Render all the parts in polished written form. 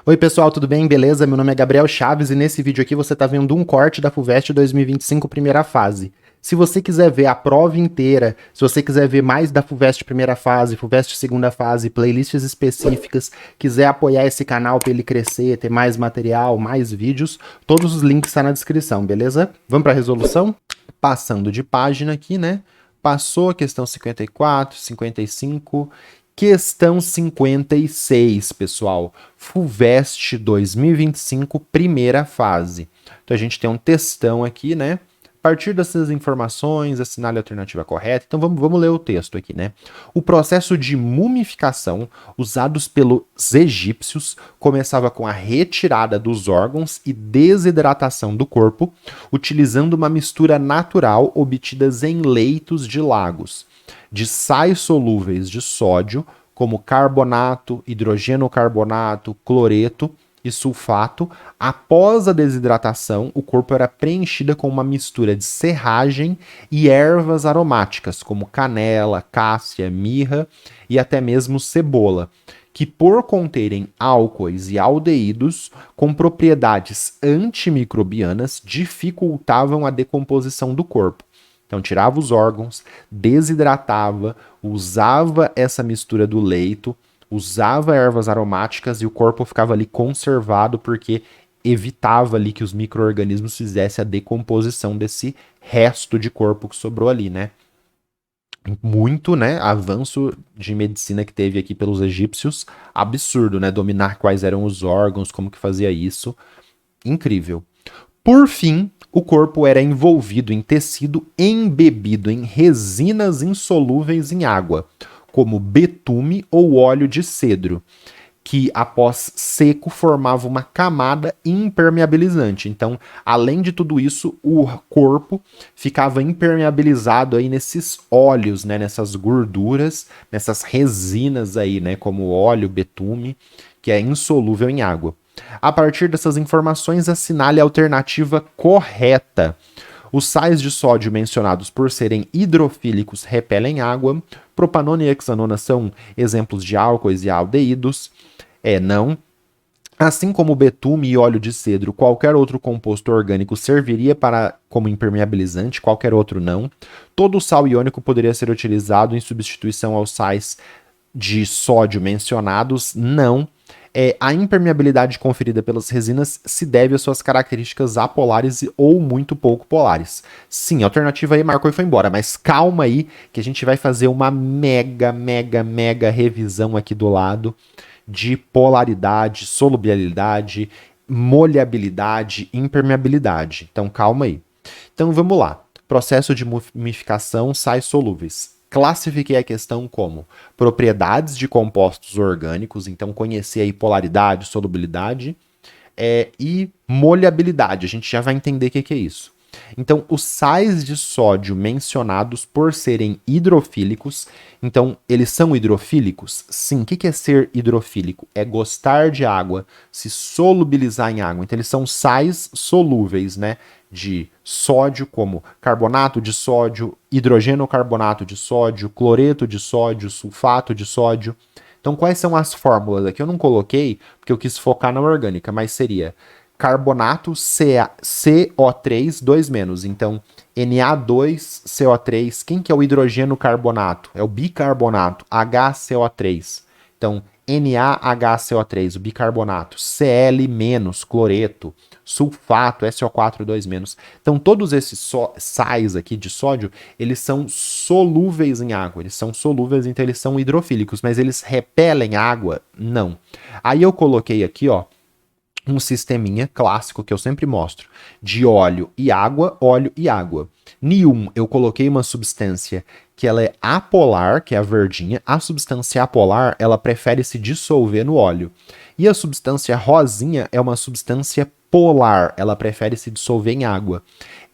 Oi pessoal, tudo bem? Beleza? Meu nome é Gabriel Chaves e nesse vídeo aqui você está vendo um corte da FUVEST 2025 primeira fase. Se você quiser ver a prova inteira, se você quiser ver mais da FUVEST primeira fase, FUVEST segunda fase, playlists específicas, quiser apoiar esse canal para ele crescer, ter mais material, mais vídeos, todos os links estão na descrição, beleza? Vamos para a resolução? Passando de página aqui, né? Passou a questão 54, 55... Questão 56, pessoal. FUVEST 2025, primeira fase. Então a gente tem um textão aqui, né? A partir dessas informações, assinale a alternativa correta. Então vamos ler o texto aqui, né? O processo de mumificação usados pelos egípcios começava com a retirada dos órgãos e desidratação do corpo, utilizando uma mistura natural obtidas em leitos de lagos de sais solúveis de sódio, como carbonato, hidrogenocarbonato, cloreto e sulfato. Após a desidratação, o corpo era preenchido com uma mistura de serragem e ervas aromáticas, como canela, cássia, mirra e até mesmo cebola, que por conterem álcoois e aldeídos com propriedades antimicrobianas dificultavam a decomposição do corpo. Então, tirava os órgãos, desidratava, usava essa mistura do leito, usava ervas aromáticas e o corpo ficava ali conservado porque evitava ali que os micro-organismos fizessem a decomposição desse resto de corpo que sobrou ali, né? Muito, né? Avanço de medicina que teve aqui pelos egípcios, absurdo, né? Dominar quais eram os órgãos, como que fazia isso, incrível. Por fim, o corpo era envolvido em tecido embebido em resinas insolúveis em água, como betume ou óleo de cedro, que após seco formava uma camada impermeabilizante. Então, além de tudo isso, o corpo ficava impermeabilizado aí nesses óleos, né, nessas gorduras, nessas resinas aí, né, como óleo, betume, que é insolúvel em água. A partir dessas informações, assinale a alternativa correta. Os sais de sódio mencionados por serem hidrofílicos repelem água. Propanona e hexanona são exemplos de álcoois e aldeídos. Não. Assim como betume e óleo de cedro, qualquer outro composto orgânico serviria como impermeabilizante, qualquer outro não. Todo sal iônico poderia ser utilizado em substituição aos sais de sódio mencionados, não. A impermeabilidade conferida pelas resinas se deve às suas características apolares ou muito pouco polares. Sim, a alternativa aí marcou e foi embora, mas calma aí que a gente vai fazer uma mega revisão aqui do lado de polaridade, solubilidade, molhabilidade, impermeabilidade. Então calma aí. Então vamos lá. Processo de mumificação, sais solúveis. Classifiquei a questão como propriedades de compostos orgânicos, então conhecer aí polaridade, solubilidade e molhabilidade. A gente já vai entender o que é isso. Então, os sais de sódio mencionados por serem hidrofílicos, então eles são hidrofílicos? Sim. O que é ser hidrofílico? É gostar de água, se solubilizar em água. Então, eles são sais solúveis, né? De sódio, como carbonato de sódio, hidrogenocarbonato de sódio, cloreto de sódio, sulfato de sódio. Então, quais são as fórmulas aqui? Eu não coloquei porque eu quis focar na orgânica, mas seria carbonato CO3, 2-. Então, Na2CO3. Quem que é o hidrogeno carbonato? É o bicarbonato, HCO3. Então, NaHCO3, o bicarbonato, Cl-, cloreto, sulfato, SO4, 2-. Então, todos esses sais aqui de sódio, eles são solúveis em água. Eles são solúveis, então eles são hidrofílicos, mas eles repelem água? Não. Aí eu coloquei aqui, ó, um sisteminha clássico que eu sempre mostro, de óleo e água, óleo e água. Nenhum, eu coloquei uma substância que ela é apolar, que é a verdinha. A substância apolar, ela prefere se dissolver no óleo. E a substância rosinha é uma substância polar, ela prefere se dissolver em água.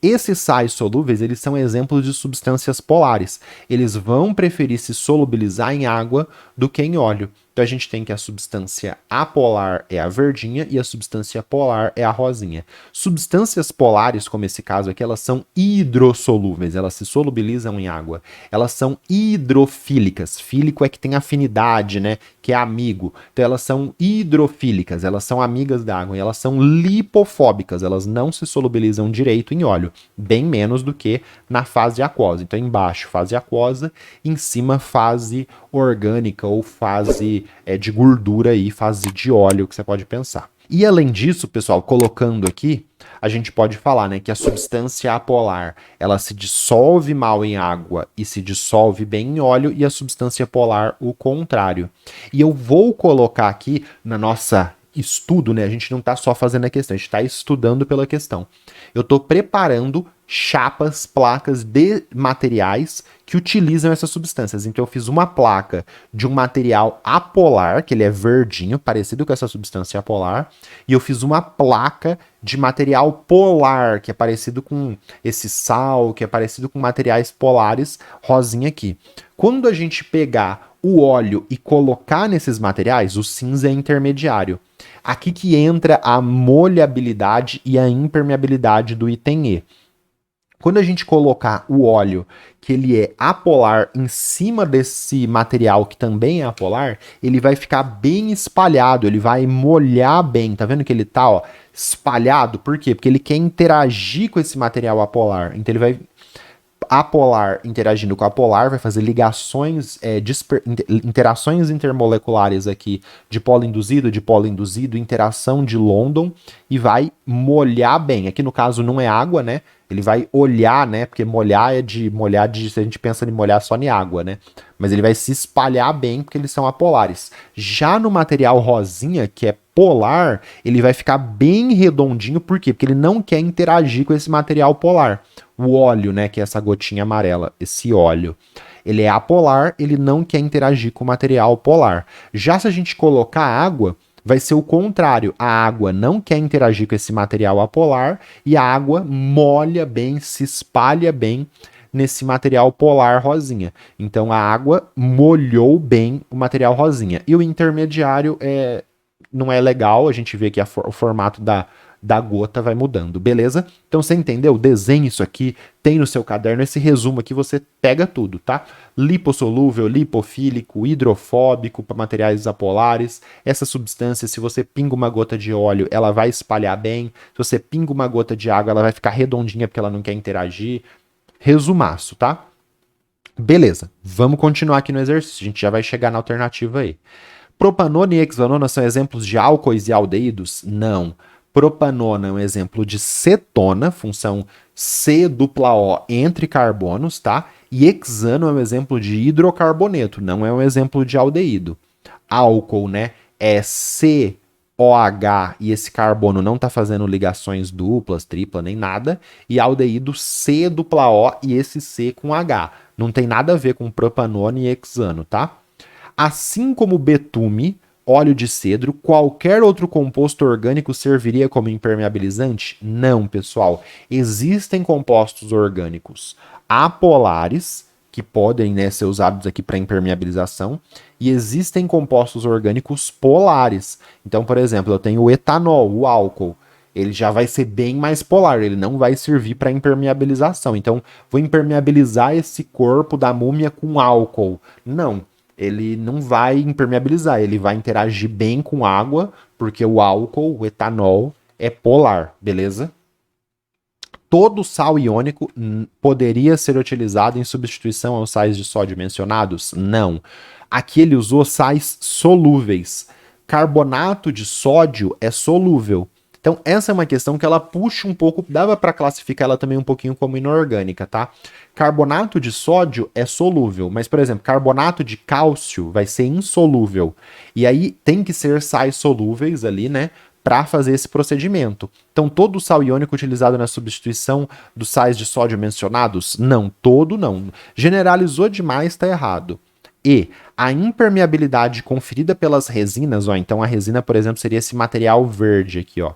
Esses sais solúveis, eles são exemplos de substâncias polares. Eles vão preferir se solubilizar em água do que em óleo. Então a gente tem que a substância apolar é a verdinha e a substância polar é a rosinha. Substâncias polares, como esse caso aqui, elas são hidrossolúveis, elas se solubilizam em água. Elas são hidrofílicas. Fílico é que tem afinidade, né? Que é amigo. Então elas são hidrofílicas, elas são amigas da água. E elas são lipofóbicas, elas não se solubilizam direito em óleo, bem menos do que na fase aquosa. Então embaixo fase aquosa, em cima fase orgânica ou fase de gordura aí, fase de óleo que você pode pensar. E além disso, pessoal, colocando aqui, a gente pode falar, né, que a substância apolar, ela se dissolve mal em água e se dissolve bem em óleo, e a substância polar o contrário. E eu vou colocar aqui na nossa estudo, né, a gente não está só fazendo a questão, a gente está estudando pela questão. Eu estou preparando chapas, placas de materiais que utilizam essas substâncias. Então eu fiz uma placa de um material apolar, que ele é verdinho, parecido com essa substância apolar, e eu fiz uma placa de material polar, que é parecido com esse sal, que é parecido com materiais polares, rosinha aqui. Quando a gente pegar o óleo e colocar nesses materiais, o cinza é intermediário. Aqui que entra a molhabilidade e a impermeabilidade do item E. Quando a gente colocar o óleo, que ele é apolar, em cima desse material que também é apolar, ele vai ficar bem espalhado, ele vai molhar bem. Tá vendo que ele tá, ó, espalhado? Por quê? Porque ele quer interagir com esse material apolar. Então ele vai apolar interagindo com a polar, vai fazer ligações, interações intermoleculares aqui de polo induzido, interação de London, e vai molhar bem. Aqui no caso não é água, né? Ele vai olhar, né? Porque molhar se a gente pensa em molhar só em água, né? Mas ele vai se espalhar bem porque eles são apolares. Já no material rosinha, que é polar, ele vai ficar bem redondinho, por quê? Porque ele não quer interagir com esse material polar. O óleo, né, que é essa gotinha amarela, esse óleo, ele é apolar, ele não quer interagir com o material polar. Já se a gente colocar água, vai ser o contrário. A água não quer interagir com esse material apolar e a água molha bem, se espalha bem nesse material polar rosinha. Então a água molhou bem o material rosinha. E o intermediário não é legal, a gente vê que o formato da gota vai mudando, beleza? Então você entendeu? Desenhe isso aqui, tem no seu caderno esse resumo aqui, você pega tudo, tá? Lipossolúvel, lipofílico, hidrofóbico para materiais apolares. Essa substância, se você pinga uma gota de óleo, ela vai espalhar bem. Se você pinga uma gota de água, ela vai ficar redondinha porque ela não quer interagir. Resumaço, tá? Beleza, vamos continuar aqui no exercício, a gente já vai chegar na alternativa aí. Propanona e hexanona são exemplos de álcoois e aldeídos? Não. Propanona é um exemplo de cetona, função C-O entre carbonos, tá? E hexano é um exemplo de hidrocarboneto, não é um exemplo de aldeído. Álcool, né, é COH e esse carbono não está fazendo ligações duplas, tripla, nem nada. E aldeído C-O e esse C com H. Não tem nada a ver com propanona e hexano, tá? Assim como betume, óleo de cedro, qualquer outro composto orgânico serviria como impermeabilizante? Não, pessoal. Existem compostos orgânicos apolares, que podem, né, ser usados aqui para impermeabilização, e existem compostos orgânicos polares. Então, por exemplo, eu tenho o etanol, o álcool. Ele já vai ser bem mais polar, ele não vai servir para impermeabilização. Então, vou impermeabilizar esse corpo da múmia com álcool. Não. Ele não vai impermeabilizar, ele vai interagir bem com água, porque o álcool, o etanol, é polar, beleza? Todo sal iônico poderia ser utilizado em substituição aos sais de sódio mencionados? Não. Aqui ele usou sais solúveis. Carbonato de sódio é solúvel. Então, essa é uma questão que ela puxa um pouco, dava para classificar ela também um pouquinho como inorgânica, tá? Carbonato de sódio é solúvel, mas, por exemplo, carbonato de cálcio vai ser insolúvel. E aí tem que ser sais solúveis ali, né, para fazer esse procedimento. Então, todo o sal iônico utilizado na substituição dos sais de sódio mencionados? Não, todo não. Generalizou demais, está errado. E a impermeabilidade conferida pelas resinas, ó, então a resina, por exemplo, seria esse material verde aqui, ó,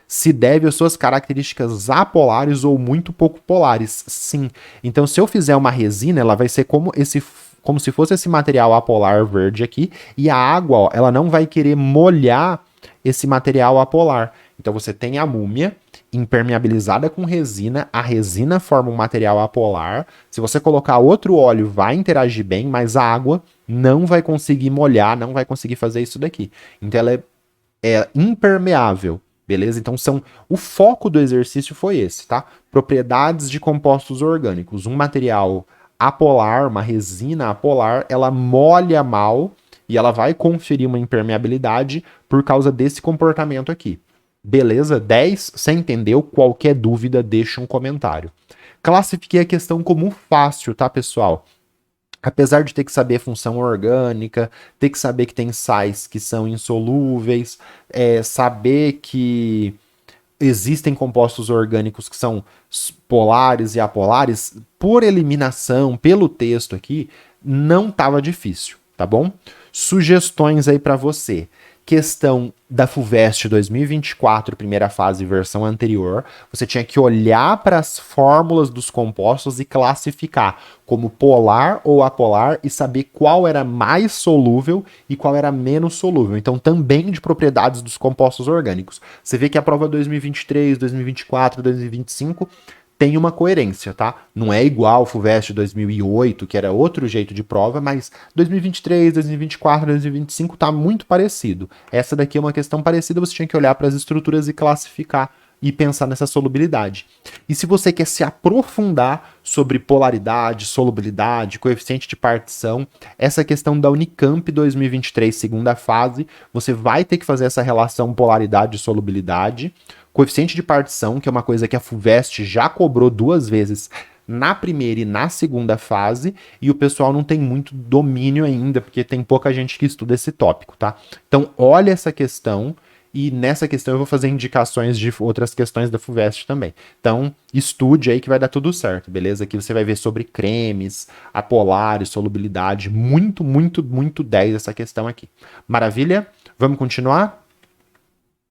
se deve às suas características apolares ou muito pouco polares. Sim. Então, se eu fizer uma resina, ela vai ser como esse como se fosse esse material apolar verde aqui, e a água, ó, ela não vai querer molhar esse material apolar. Então você tem a múmia impermeabilizada com resina, a resina forma um material apolar. Se você colocar outro óleo, vai interagir bem, mas a água não vai conseguir molhar, não vai conseguir fazer isso daqui. Então ela é impermeável, beleza? Então o foco do exercício foi esse, tá? Propriedades de compostos orgânicos. Um material apolar, uma resina apolar, ela molha mal e ela vai conferir uma impermeabilidade por causa desse comportamento aqui. Beleza? 10, você entendeu? Qualquer dúvida, deixa um comentário. Classifiquei a questão como fácil, tá, pessoal? Apesar de ter que saber função orgânica, ter que saber que tem sais que são insolúveis, saber que existem compostos orgânicos que são polares e apolares, por eliminação, pelo texto aqui, não estava difícil, tá bom? Sugestões aí para você. Questão da FUVEST 2024, primeira fase, versão anterior, você tinha que olhar para as fórmulas dos compostos e classificar como polar ou apolar e saber qual era mais solúvel e qual era menos solúvel. Então, também de propriedades dos compostos orgânicos. Você vê que a prova 2023, 2024, 2025 tem uma coerência, tá? Não é igual ao FUVEST 2008, que era outro jeito de prova, mas 2023, 2024, 2025 tá muito parecido. Essa daqui é uma questão parecida, você tinha que olhar para as estruturas e classificar e pensar nessa solubilidade. E se você quer se aprofundar sobre polaridade, solubilidade, coeficiente de partição, essa questão da Unicamp 2023, segunda fase, você vai ter que fazer essa relação polaridade e solubilidade. Coeficiente de partição, que é uma coisa que a FUVEST já cobrou 2 vezes na primeira e na segunda fase, e o pessoal não tem muito domínio ainda, porque tem pouca gente que estuda esse tópico, tá? Então, olha essa questão, e nessa questão eu vou fazer indicações de outras questões da FUVEST também. Então, estude aí que vai dar tudo certo, beleza? Aqui você vai ver sobre cremes, apolares, solubilidade, muito 10 essa questão aqui. Maravilha? Vamos continuar?